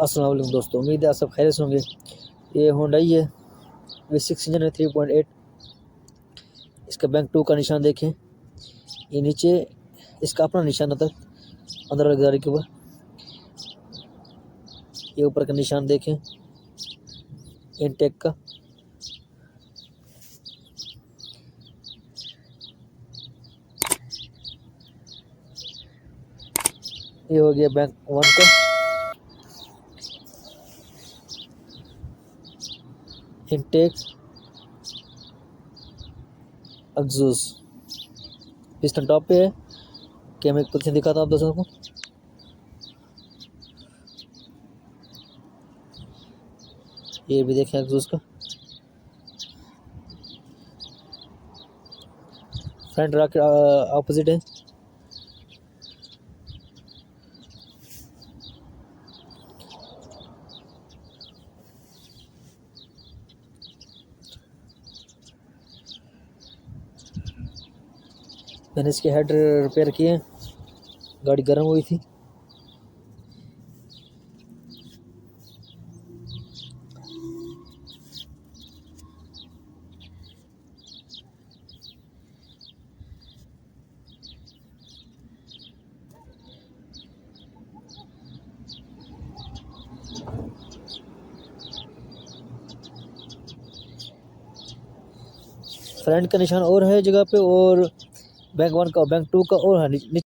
अस्सलाम वालेकुम दोस्तों, उम्मीद है आप सब खैरियत से होंगे। ये होंडाई है V6 इंजन है 3.8। इसका बैंक 2 का निशान देखें। ये नीचे इसका अपना निशान होता है 15 गाड़ी के ऊपर। ये ऊपर का निशान देखें इनटेक का। ये हो गया बैंक 1 का। इनटेक एग्जॉस्ट पिस्टन टॉप पे है। कि मैं एक पोजीशन दिखाता हूँ आप दोस्तों को। ये भी देखें एग्जॉस्ट का। फ्रंट रॉकेट ऑपोजिट है। मैंने इसके हेड रिपेयर किए, गाड़ी गर्म हुई थी। फ्रंट का निशान और है जगह पे, और बैंक 1 का बैंक 2 का और है